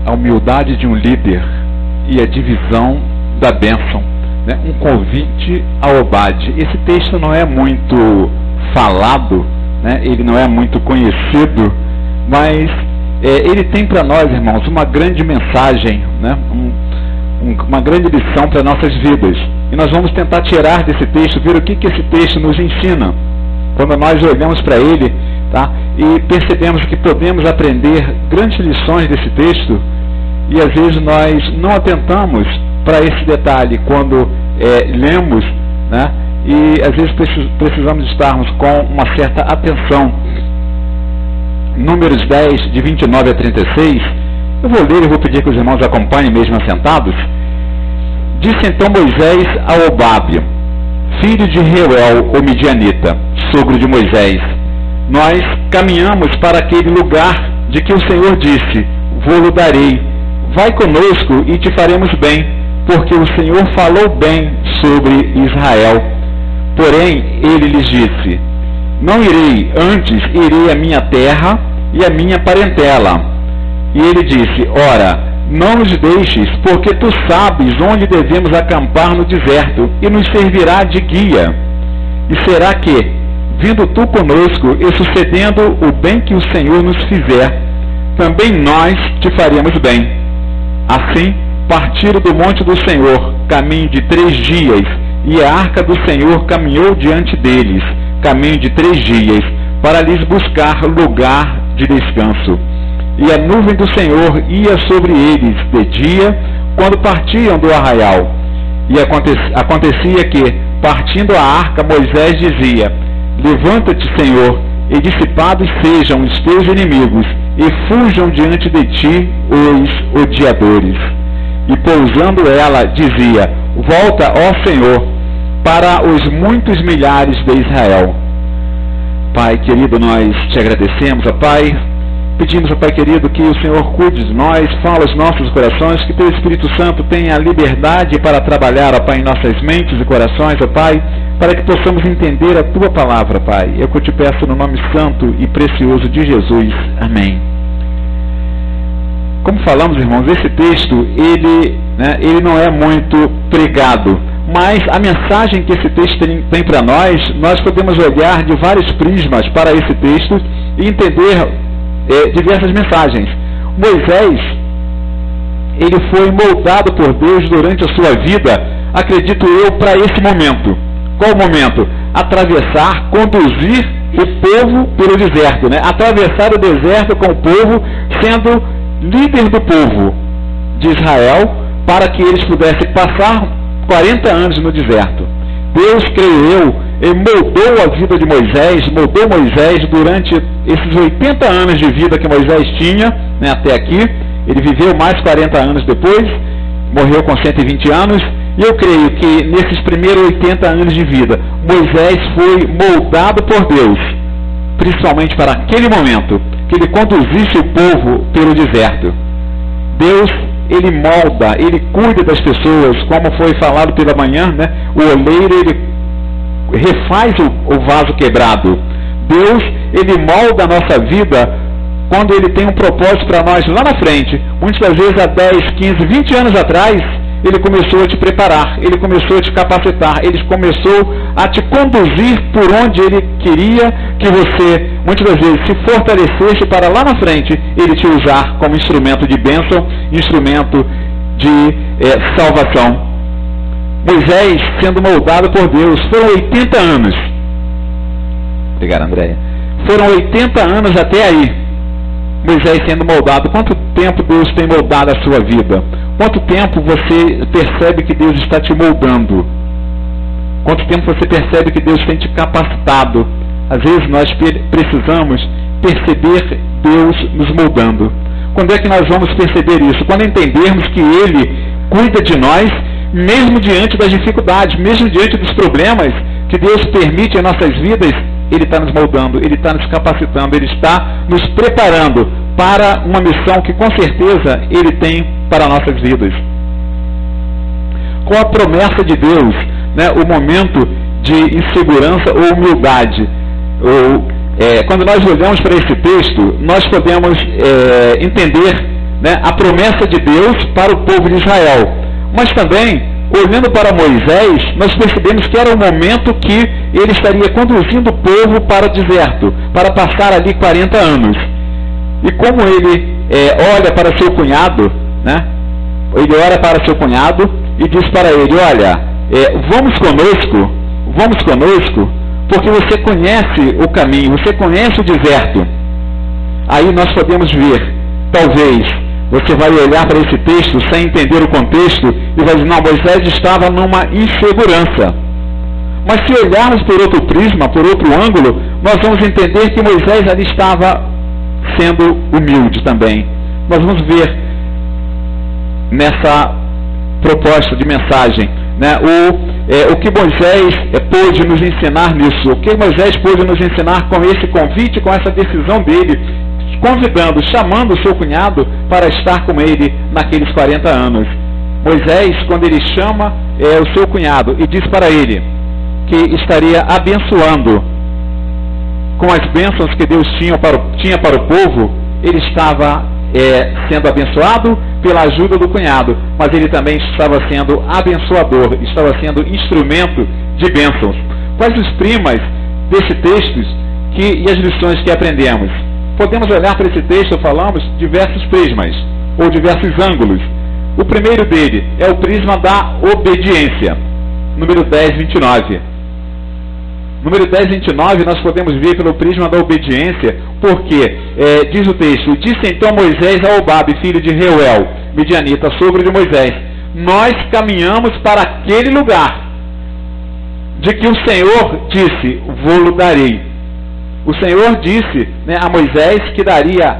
a humildade de um líder e a divisão da bênção, né? Um convite a Obade. Esse texto não é muito falado, né? Ele não é muito conhecido, mas ele tem para nós, irmãos, uma grande mensagem, né? Uma grande lição para nossas vidas. E nós vamos tentar tirar desse texto, ver o que esse texto nos ensina. Quando nós olhamos para ele, tá? E percebemos que podemos aprender grandes lições desse texto, e às vezes nós não atentamos para esse detalhe quando lemos, né? E às vezes precisamos estarmos com uma certa atenção. Números 10, de 29 a 36, eu vou ler e vou pedir que os irmãos acompanhem mesmo assentados. Disse então Moisés a Obabe, filho de Reuel, o midianita, sogro de Moisés: nós caminhamos para aquele lugar de que o Senhor disse: vou-lo darei. Vai conosco e te faremos bem, porque o Senhor falou bem sobre Israel. Porém, ele lhes disse: não irei, antes irei à minha terra e à minha parentela. E ele disse: ora, não nos deixes, porque tu sabes onde devemos acampar no deserto, e nos servirá de guia. E será que, vindo tu conosco e sucedendo o bem que o Senhor nos fizer, também nós te faremos bem. Assim, partiram do monte do Senhor, caminho de 3 dias, e a arca do Senhor caminhou diante deles, caminho de 3 dias, para lhes buscar lugar de descanso. E a nuvem do Senhor ia sobre eles de dia, quando partiam do arraial. E acontecia que, partindo a arca, Moisés dizia: levanta-te, Senhor, e dissipados sejam os teus inimigos, e fujam diante de ti os odiadores. E pousando ela, dizia: volta, ó Senhor, para os muitos milhares de Israel. Pai querido, nós te agradecemos, ó Pai. Pedimos, ó Pai querido, que o Senhor cuide de nós, fala aos nossos corações, que teu Espírito Santo tenha liberdade para trabalhar, ó Pai, em nossas mentes e corações, ó Pai, para que possamos entender a tua palavra, Pai. Eu que te peço no nome santo e precioso de Jesus. Amém. Como falamos, irmãos, esse texto, ele não é muito pregado, mas a mensagem que esse texto tem para nós podemos olhar de vários prismas para esse texto e entender diversas mensagens. Moisés, ele foi moldado por Deus durante a sua vida, acredito eu, para esse momento. Qual momento? Atravessar, conduzir o povo pelo deserto, né? Atravessar o deserto com o povo, sendo líder do povo de Israel, para que eles pudessem passar 40 anos no deserto. Deus, creio eu, moldou a vida de Moisés, moldou Moisés durante esses 80 anos de vida que Moisés tinha, né, até aqui. Ele viveu mais 40 anos depois, morreu com 120 anos, e eu creio que nesses primeiros 80 anos de vida, Moisés foi moldado por Deus, principalmente para aquele momento, que ele conduzisse o povo pelo deserto. Deus, ele molda, ele cuida das pessoas, como foi falado pela manhã, né? O oleiro, ele refaz o vaso quebrado. Deus, ele molda a nossa vida quando ele tem um propósito para nós lá na frente. Muitas das vezes há 10, 15, 20 anos atrás, ele começou a te preparar, ele começou a te capacitar, ele começou a te conduzir por onde ele queria que você, muitas das vezes, se fortalecesse para lá na frente, ele te usar como instrumento de bênção, instrumento de salvação. Moisés sendo moldado por Deus, foram 80 anos. Obrigado, Andréia. Foram 80 anos até aí, Moisés sendo moldado. Quanto tempo Deus tem moldado a sua vida? Quanto tempo você percebe que Deus está te moldando? Quanto tempo você percebe que Deus tem te capacitado? Às vezes nós precisamos perceber Deus nos moldando. Quando é que nós vamos perceber isso? Quando entendermos que Ele cuida de nós, mesmo diante das dificuldades, mesmo diante dos problemas que Deus permite em nossas vidas, Ele está nos moldando, Ele está nos capacitando, Ele está nos preparando para uma missão que com certeza Ele tem para nossas vidas. Com a promessa de Deus, né, o momento de insegurança ou humildade, quando nós olhamos para esse texto, nós podemos entender né, a promessa de Deus para o povo de Israel. Mas também, olhando para Moisés, nós percebemos que era o momento que ele estaria conduzindo o povo para o deserto, para passar ali 40 anos. E como ele olha para seu cunhado, né, ele olha para seu cunhado e diz para ele, olha, vamos conosco, porque você conhece o caminho, você conhece o deserto. Aí nós podemos ver, talvez, você vai olhar para esse texto sem entender o contexto e vai dizer, não, Moisés estava numa insegurança. Mas se olharmos por outro prisma, por outro ângulo, nós vamos entender que Moisés ali estava sendo humilde também. Nós vamos ver nessa proposta de mensagem, né, o que Moisés pôde nos ensinar nisso, o que Moisés pôde nos ensinar com esse convite, com essa decisão dele, convidando, chamando o seu cunhado para estar com ele naqueles 40 anos. Moisés, quando ele chama o seu cunhado e diz para ele que estaria abençoando com as bênçãos que Deus tinha para o povo, ele estava sendo abençoado pela ajuda do cunhado, mas ele também estava sendo abençoador, estava sendo instrumento de bênçãos. Quais os primas desse texto e as lições que aprendemos? Podemos olhar para esse texto, falamos, diversos prismas, ou diversos ângulos. O primeiro dele é o prisma da obediência, número 10, 29. Número 10, 29, nós podemos ver pelo prisma da obediência, porque, diz o texto, disse então Moisés a Obabe, filho de Reuel, midianita, sogro de Moisés, nós caminhamos para aquele lugar, de que o Senhor disse, vou-lo darei. O Senhor disse, né, a Moisés que daria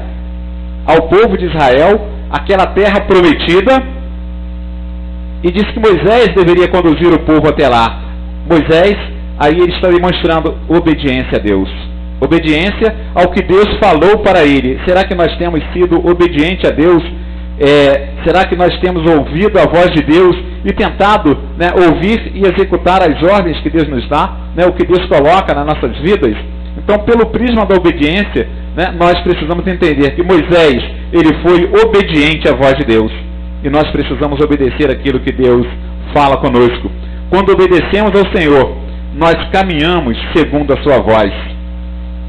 ao povo de Israel aquela terra prometida, e disse que Moisés deveria conduzir o povo até lá. Moisés, aí ele está demonstrando obediência a Deus. Obediência ao que Deus falou para ele. Será que nós temos sido obedientes a Deus? Será que nós temos ouvido a voz de Deus e tentado, né, ouvir e executar as ordens que Deus nos dá, né, o que Deus coloca nas nossas vidas? Então, pelo prisma da obediência, né, nós precisamos entender que Moisés, ele foi obediente à voz de Deus. E nós precisamos obedecer aquilo que Deus fala conosco. Quando obedecemos ao Senhor, nós caminhamos segundo a sua voz.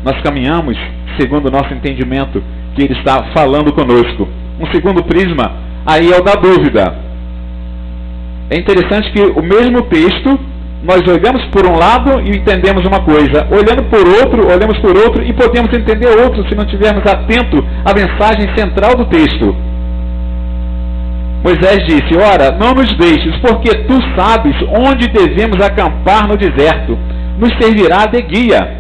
Nós caminhamos segundo o nosso entendimento que Ele está falando conosco. Um segundo prisma, aí é o da dúvida. É interessante que o mesmo texto, nós olhamos por um lado e entendemos uma coisa, olhando por outro, olhamos por outro e podemos entender outro se não estivermos atentos à mensagem central do texto. Moisés disse, ora, não nos deixes, porque tu sabes onde devemos acampar no deserto, nos servirá de guia.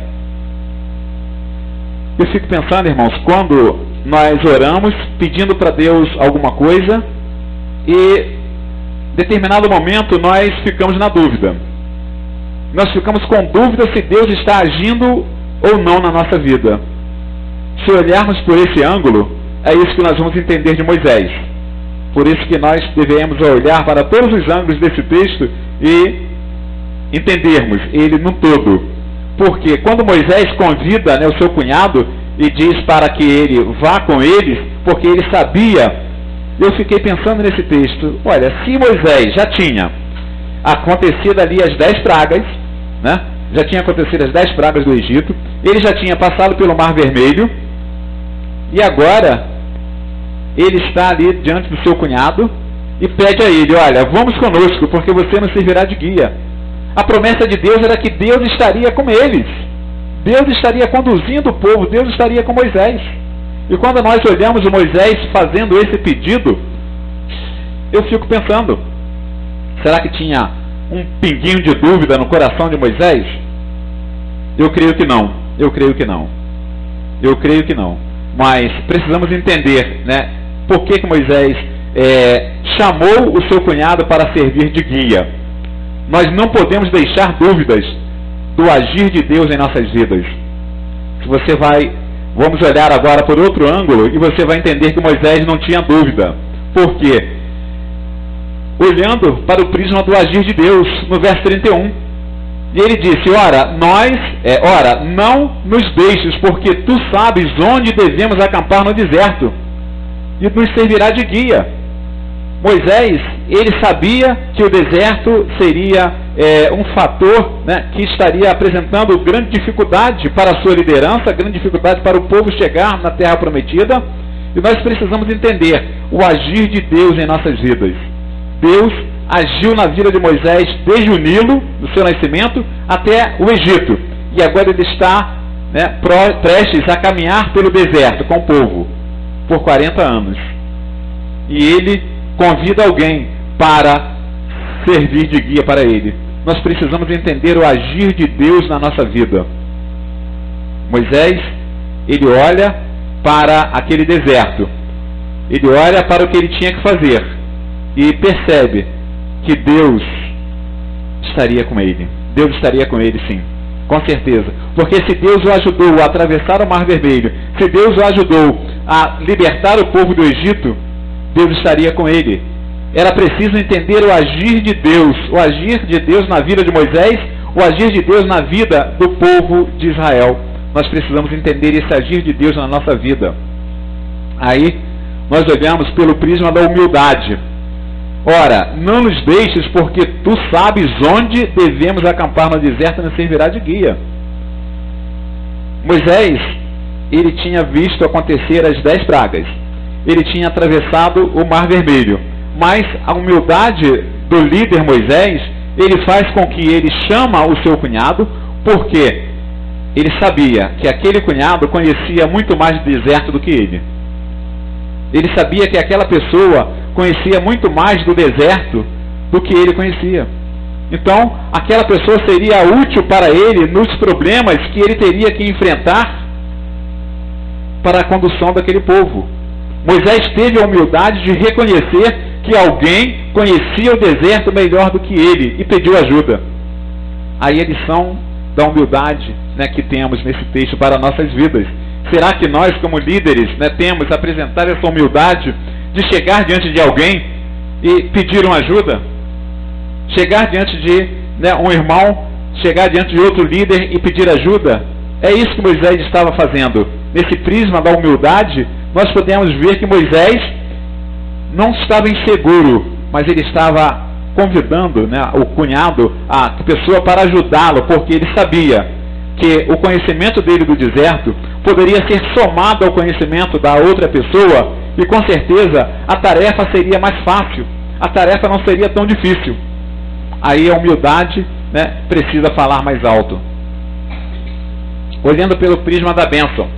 Eu fico pensando, irmãos, quando nós oramos pedindo para Deus alguma coisa e em determinado momento nós ficamos na dúvida. Nós ficamos com dúvida se Deus está agindo ou não na nossa vida. Se olharmos por esse ângulo, é isso que nós vamos entender de Moisés. Por isso que nós devemos olhar para todos os ângulos desse texto e entendermos ele no todo. Porque quando Moisés convida, né, o seu cunhado e diz para que ele vá com eles, porque ele sabia, eu fiquei pensando nesse texto, olha, se Moisés já tinha acontecido ali as 10 pragas, né, já tinha acontecido as 10 pragas do Egito, ele já tinha passado pelo Mar Vermelho, e agora ele está ali diante do seu cunhado e pede a ele, olha, vamos conosco, porque você nos servirá de guia. A promessa de Deus era que Deus estaria com eles. Deus estaria conduzindo o povo, Deus estaria com Moisés. E quando nós olhamos o Moisés fazendo esse pedido, eu fico pensando, será que tinha um pinguinho de dúvida no coração de Moisés? Eu creio que não, eu creio que não. Eu creio que não. Mas precisamos entender, né, por que Moisés chamou o seu cunhado para servir de guia. Nós não podemos deixar dúvidas do agir de Deus em nossas vidas. Se você vai, vamos olhar agora por outro ângulo e você vai entender que Moisés não tinha dúvida. Por quê? Olhando para o prisma do agir de Deus, no verso 31. E ele disse, ora, não nos deixes, porque tu sabes onde devemos acampar no deserto. e nos servirá de guia. Moisés, ele sabia que o deserto seria um fator, né, que estaria apresentando grande dificuldade para a sua liderança, grande dificuldade para o povo chegar na terra prometida, e nós precisamos entender o agir de Deus em nossas vidas. Deus agiu na vida de Moisés desde o Nilo, do seu nascimento, até o Egito, e agora ele está, né, prestes a caminhar pelo deserto com o povo por 40 anos, e ele convida alguém para servir de guia para ele. Nós precisamos entender o agir de Deus na nossa vida. Moisés, ele olha para aquele deserto, ele olha para o que ele tinha que fazer e percebe que Deus estaria com ele. Deus estaria com ele, sim, com certeza, porque se Deus o ajudou a atravessar o Mar Vermelho, se Deus o ajudou a libertar o povo do Egito, Deus estaria com ele. Era preciso entender o agir de Deus na vida de Moisés, o agir de Deus na vida do povo de Israel. Nós precisamos entender esse agir de Deus na nossa vida. Aí, nós olhamos pelo prisma da humildade. Ora, não nos deixes, porque tu sabes onde devemos acampar no deserto, nos servirá de guia. Moisés, ele tinha visto acontecer as 10 pragas. Ele tinha atravessado o Mar Vermelho. Mas a humildade do líder Moisés, ele faz com que ele chama o seu cunhado, porque ele sabia que aquele cunhado conhecia muito mais do deserto do que ele. Ele sabia que aquela pessoa conhecia muito mais do deserto do que ele conhecia. Então, aquela pessoa seria útil para ele nos problemas que ele teria que enfrentar para a condução daquele povo. Moisés teve a humildade de reconhecer que alguém conhecia o deserto melhor do que ele e pediu ajuda. Aí a lição da humildade, né, que temos nesse texto para nossas vidas. Será que nós, como líderes, né, temos apresentar essa humildade de chegar diante de alguém e pedir uma ajuda? Chegar diante de, né, um irmão, chegar diante de outro líder e pedir ajuda? É isso que Moisés estava fazendo. Nesse prisma da humildade, nós podemos ver que Moisés não estava inseguro, mas ele estava convidando, né, o cunhado, a pessoa para ajudá-lo, porque ele sabia que o conhecimento dele do deserto poderia ser somado ao conhecimento da outra pessoa, e com certeza a tarefa seria mais fácil, a tarefa não seria tão difícil. Aí a humildade, né, precisa falar mais alto. Olhando pelo prisma da bênção.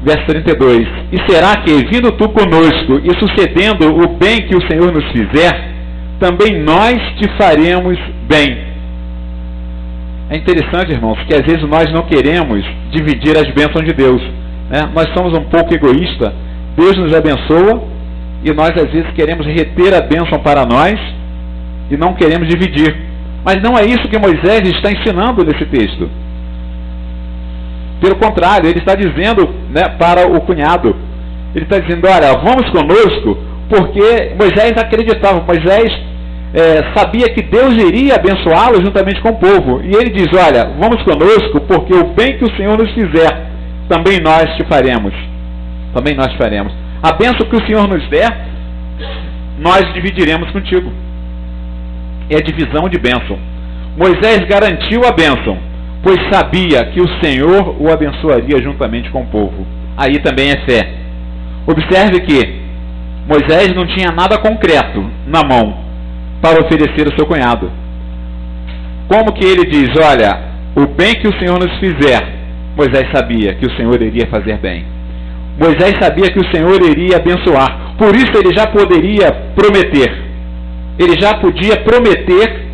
Verso 32. E será que, vindo tu conosco e sucedendo o bem que o Senhor nos fizer, também nós te faremos bem. É interessante, irmãos, que às vezes nós não queremos dividir as bênçãos de Deus, né? Nós somos um pouco egoístas. Deus nos abençoa e nós às vezes queremos reter a bênção para nós e não queremos dividir. Mas não é isso que Moisés está ensinando nesse texto. Pelo contrário, ele está dizendo, né, para o cunhado, ele está dizendo, olha, vamos conosco, porque Moisés acreditava, Moisés sabia que Deus iria abençoá-lo juntamente com o povo, e ele diz, olha, vamos conosco, porque o bem que o Senhor nos fizer, também nós te faremos, também nós faremos. A bênção que o Senhor nos der, nós dividiremos contigo. É a divisão de bênção. Moisés garantiu a bênção, pois sabia que o Senhor o abençoaria juntamente com o povo. Aí também é fé. Observe que Moisés não tinha nada concreto na mão para oferecer ao seu cunhado. Como que ele diz, olha, o bem que o Senhor nos fizer, Moisés sabia que o Senhor iria fazer bem. Moisés sabia que o Senhor iria abençoar. Por isso ele já poderia prometer. Ele já podia prometer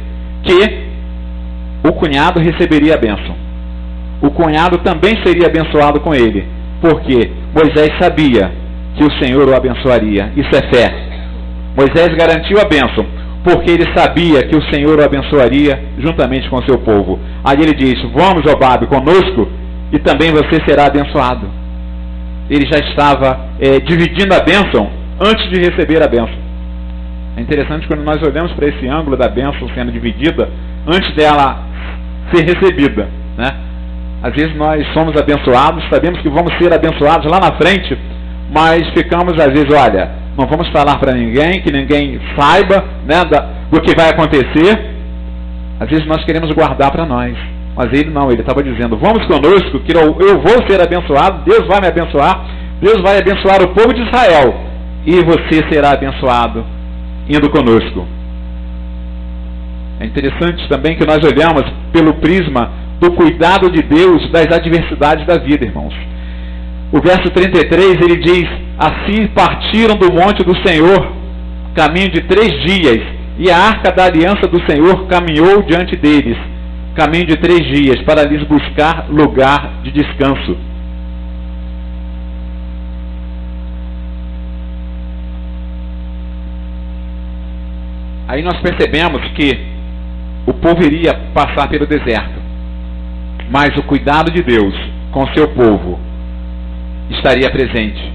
que o cunhado receberia a bênção. O cunhado também seria abençoado com ele, porque Moisés sabia que o Senhor o abençoaria. Isso é fé. Moisés garantiu a bênção, porque ele sabia que o Senhor o abençoaria juntamente com o seu povo. Aí ele diz, vamos, Jobabe, conosco, e também você será abençoado. Ele já estava dividindo a bênção antes de receber a bênção. É interessante quando nós olhamos para esse ângulo da bênção sendo dividida antes dela ser recebida, né? Às vezes nós somos abençoados, sabemos que vamos ser abençoados lá na frente, mas ficamos às vezes, olha, não vamos falar para ninguém, que ninguém saiba, né, do que vai acontecer. Às vezes nós queremos guardar para nós, mas ele não, ele estava dizendo, vamos conosco, que eu vou ser abençoado, Deus vai me abençoar, Deus vai abençoar o povo de Israel, e você será abençoado indo conosco. É interessante também que nós olhamos pelo prisma do cuidado de Deus das adversidades da vida, irmãos. O verso 33, ele diz, assim partiram do monte do Senhor, caminho de 3 dias, e a arca da aliança do Senhor caminhou diante deles, caminho de 3 dias, para lhes buscar lugar de descanso. Aí nós percebemos que o povo iria passar pelo deserto, mas o cuidado de Deus com seu povo estaria presente.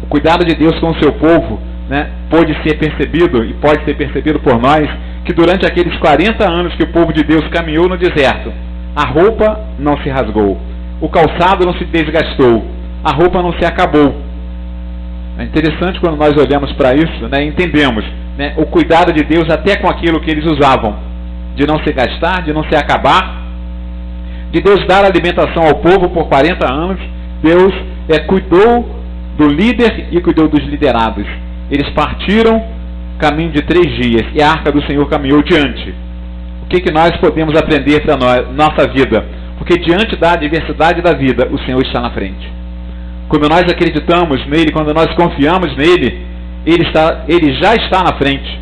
O cuidado de Deus com o seu povo, né, pode ser percebido, e pode ser percebido por nós, que durante aqueles 40 anos que o povo de Deus caminhou no deserto, a roupa não se rasgou, o calçado não se desgastou, a roupa não se acabou. É interessante quando nós olhamos para isso, né, entendemos, né, o cuidado de Deus até com aquilo que eles usavam, de não se gastar, de não se acabar, de Deus dar alimentação ao povo por 40 anos, Deus cuidou do líder e cuidou dos liderados. Eles partiram caminho de 3 dias e a arca do Senhor caminhou diante. O que nós podemos aprender para nossa vida? Porque diante da adversidade da vida, o Senhor está na frente. Quando nós acreditamos nele, quando nós confiamos nele, ele já está na frente.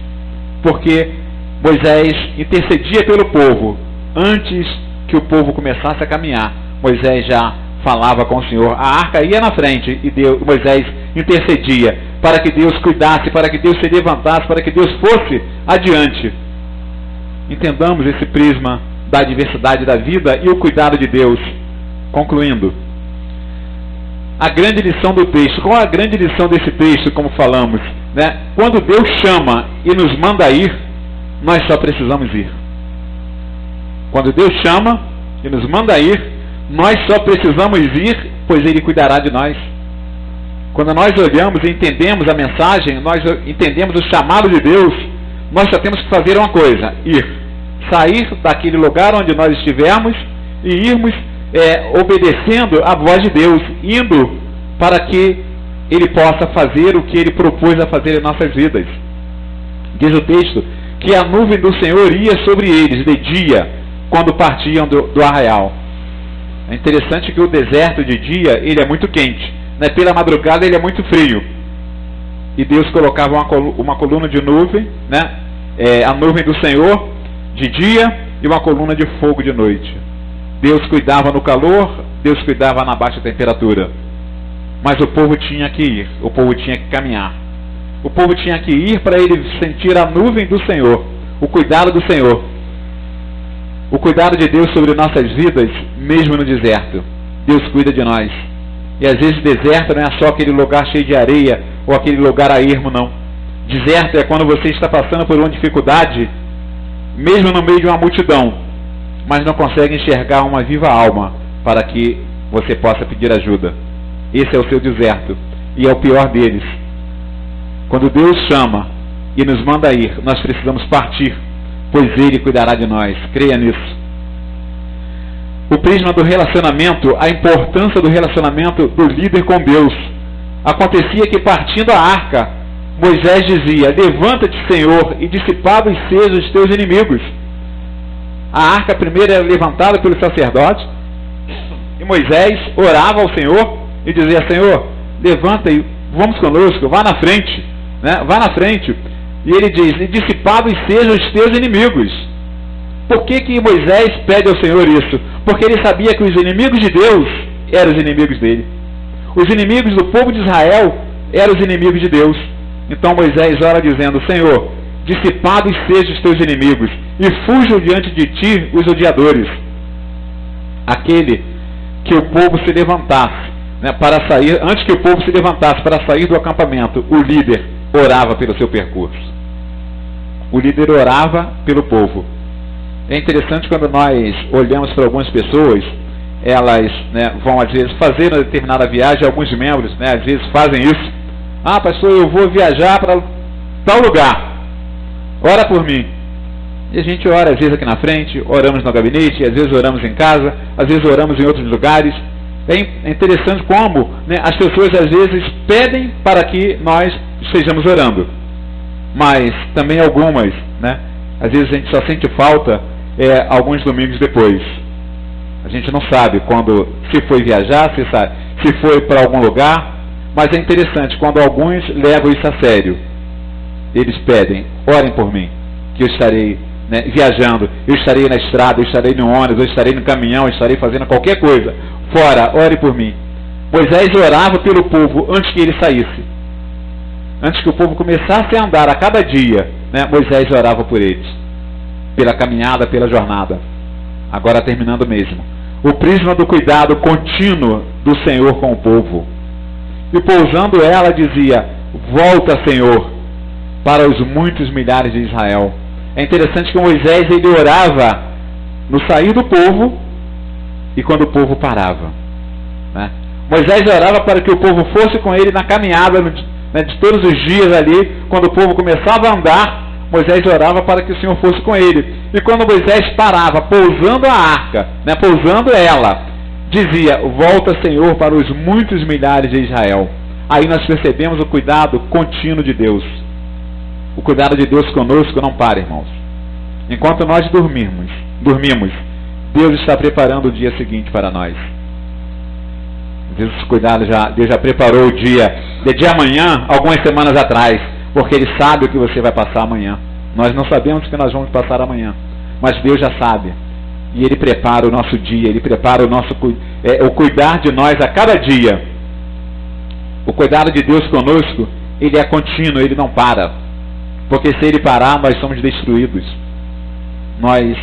Porque Moisés intercedia pelo povo. Antes que o povo começasse a caminhar, Moisés já falava com o Senhor. A arca ia na frente e Moisés intercedia para que Deus cuidasse, para que Deus se levantasse, para que Deus fosse adiante. Entendamos esse prisma da adversidade da vida e o cuidado de Deus. Concluindo, a grande lição do texto. Qual é a grande lição desse texto, como falamos? Né? Quando Deus chama e nos manda ir, nós só precisamos ir. Quando Deus chama e nos manda ir, nós só precisamos ir, pois Ele cuidará de nós. Quando nós olhamos e entendemos a mensagem, nós entendemos o chamado de Deus, nós só temos que fazer uma coisa, ir. Sair daquele lugar onde nós estivermos e irmos obedecendo a voz de Deus, indo para que Ele possa fazer o que Ele propôs a fazer em nossas vidas. Diz o texto que a nuvem do Senhor ia sobre eles de dia, quando partiam do arraial. É interessante que o deserto de dia, ele é muito quente, né? Pela madrugada ele é muito frio. E Deus colocava uma coluna de nuvem, né? A nuvem do Senhor de dia e uma coluna de fogo de noite. Deus cuidava no calor, Deus cuidava na baixa temperatura. Mas o povo tinha que ir, o povo tinha que caminhar. O povo tinha que ir para ele sentir a nuvem do Senhor, o cuidado do Senhor. O cuidado de Deus sobre nossas vidas, mesmo no deserto. Deus cuida de nós. E às vezes deserto não é só aquele lugar cheio de areia ou aquele lugar a ermo, não. Deserto é quando você está passando por uma dificuldade, mesmo no meio de uma multidão, mas não consegue enxergar uma viva alma para que você possa pedir ajuda. Esse é o seu deserto. E é o pior deles. Quando Deus chama e nos manda ir, nós precisamos partir, pois Ele cuidará de nós. Creia nisso. O prisma do relacionamento, a importância do relacionamento do líder com Deus. Acontecia que, partindo a arca, Moisés dizia: levanta-te, Senhor, e dissipados sejam os teus inimigos. A arca primeiro era levantada pelo sacerdote, e Moisés orava ao Senhor e dizia: Senhor, levanta e vamos conosco, vá na frente, né? Vá na frente. E ele diz: e dissipados sejam os teus inimigos. Por que Moisés pede ao Senhor isso? Porque ele sabia que os inimigos de Deus eram os inimigos dele. Os inimigos do povo de Israel eram os inimigos de Deus. Então Moisés ora dizendo: Senhor, dissipados sejam os teus inimigos, e fujam diante de ti os odiadores. Aquele que o povo se levantasse, né, para sair, antes que o povo se levantasse para sair do acampamento, o líder orava pelo seu percurso. O líder orava pelo povo. É interessante quando nós olhamos para algumas pessoas elas, né, vão às vezes fazer uma determinada viagem, alguns membros, né, às vezes fazem isso. Ah, pastor, eu vou viajar para tal lugar, ora por mim. E a gente ora às vezes aqui na frente, oramos no gabinete, às vezes oramos em casa, às vezes oramos em outros lugares. É interessante como, né, as pessoas às vezes pedem para que nós estejamos orando, mas também algumas, né, às vezes a gente só sente falta alguns domingos depois. A gente não sabe quando, se foi viajar, se foi para algum lugar, mas é interessante quando alguns levam isso a sério. Eles pedem, orem por mim, que eu estarei, né, viajando, eu estarei na estrada, eu estarei no ônibus, eu estarei no caminhão, eu estarei fazendo qualquer coisa. Fora, ore por mim. Moisés orava pelo povo antes que ele saísse. Antes que o povo começasse a andar a cada dia, né, Moisés orava por eles. Pela caminhada, pela jornada. Agora terminando mesmo. O prisma do cuidado contínuo do Senhor com o povo. E pousando ela dizia, volta, Senhor, para os muitos milhares de Israel. É interessante que Moisés ele orava no sair do povo e quando o povo parava, né? Moisés orava para que o povo fosse com ele na caminhada, né, de todos os dias ali. Quando o povo começava a andar, Moisés orava para que o Senhor fosse com ele. E quando Moisés parava, pousando a arca, né, pousando ela, dizia, volta, Senhor, para os muitos milhares de Israel. Aí nós percebemos o cuidado contínuo de Deus. O cuidado de Deus conosco não para, irmãos. Enquanto nós dormimos, Deus está preparando o dia seguinte para nós. Deus já preparou o dia de amanhã, algumas semanas atrás, porque Ele sabe o que você vai passar amanhã. Nós não sabemos o que nós vamos passar amanhã, mas Deus já sabe. E Ele prepara o nosso dia, Ele prepara o cuidar de nós a cada dia. O cuidado de Deus conosco, Ele é contínuo, Ele não para. Porque se Ele parar, nós somos destruídos. Nós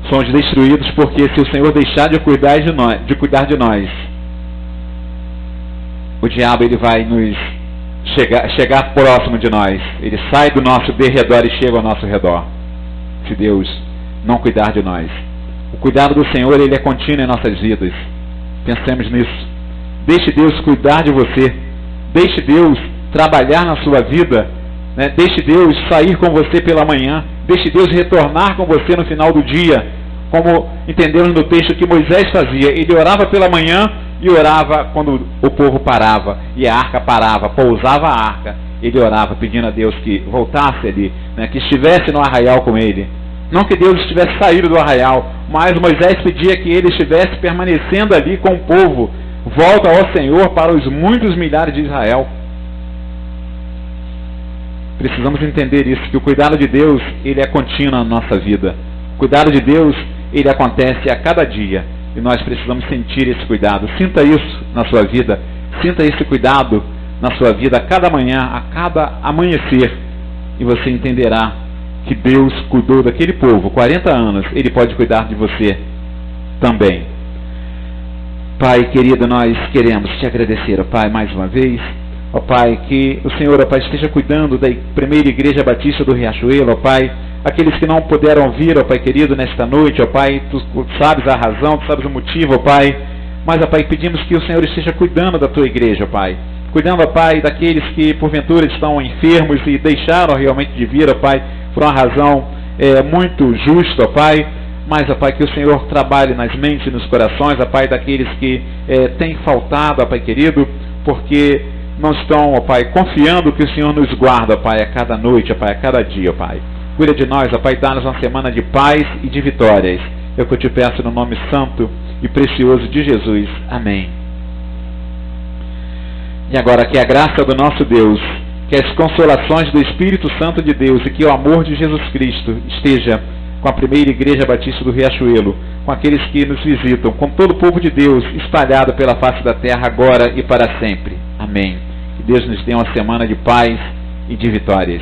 somos destruídos porque se o Senhor deixar de cuidar de nós, o diabo ele vai nos chegar próximo de nós. Ele sai do nosso derredor e chega ao nosso redor. Se Deus não cuidar de nós. O cuidado do Senhor ele é contínuo em nossas vidas. Pensemos nisso. Deixe Deus cuidar de você. Deixe Deus trabalhar na sua vida, né? Deixe Deus sair com você pela manhã. Deixe Deus retornar com você no final do dia. Como entendemos no texto que Moisés fazia. Ele orava pela manhã e orava quando o povo parava. E a arca parava, pousava a arca. Ele orava pedindo a Deus que voltasse ali, né? Que estivesse no arraial com ele. Não que Deus estivesse saído do arraial, mas Moisés pedia que ele estivesse permanecendo ali com o povo. Volta ao Senhor para os muitos milhares de Israel. Precisamos entender isso, que o cuidado de Deus, ele é contínuo na nossa vida. O cuidado de Deus, ele acontece a cada dia. E nós precisamos sentir esse cuidado. Sinta isso na sua vida. Sinta esse cuidado na sua vida a cada manhã, a cada amanhecer. E você entenderá que Deus cuidou daquele povo 40 anos. Ele pode cuidar de você também. Pai querido, nós queremos te agradecer, ó Pai, mais uma vez. Ó Pai, que o Senhor, ó Pai, esteja cuidando da primeira Igreja Batista do Riachuelo, ó Pai. Aqueles que não puderam vir, ó Pai querido, nesta noite, ó Pai, Tu sabes a razão, Tu sabes o motivo, ó Pai. Mas, ó Pai, pedimos que o Senhor esteja cuidando da Tua Igreja, ó Pai. Cuidando, ó Pai, daqueles que porventura estão enfermos e deixaram realmente de vir, ó Pai, por uma razão muito justa, ó Pai. Mas, ó Pai, que o Senhor trabalhe nas mentes e nos corações, ó Pai, daqueles que têm faltado, ó Pai querido, porque não estão, ó Pai, confiando que o Senhor nos guarda, ó Pai, a cada noite, ó Pai, a cada dia, ó Pai. Cuida de nós, ó Pai, dá-nos uma semana de paz e de vitórias. É o que eu te peço no nome santo e precioso de Jesus. Amém. E agora que a graça do nosso Deus, que as consolações do Espírito Santo de Deus e que o amor de Jesus Cristo esteja com a primeira Igreja Batista do Riachuelo, com aqueles que nos visitam, com todo o povo de Deus espalhado pela face da terra agora e para sempre. Amém. Que Deus nos dê uma semana de paz e de vitórias.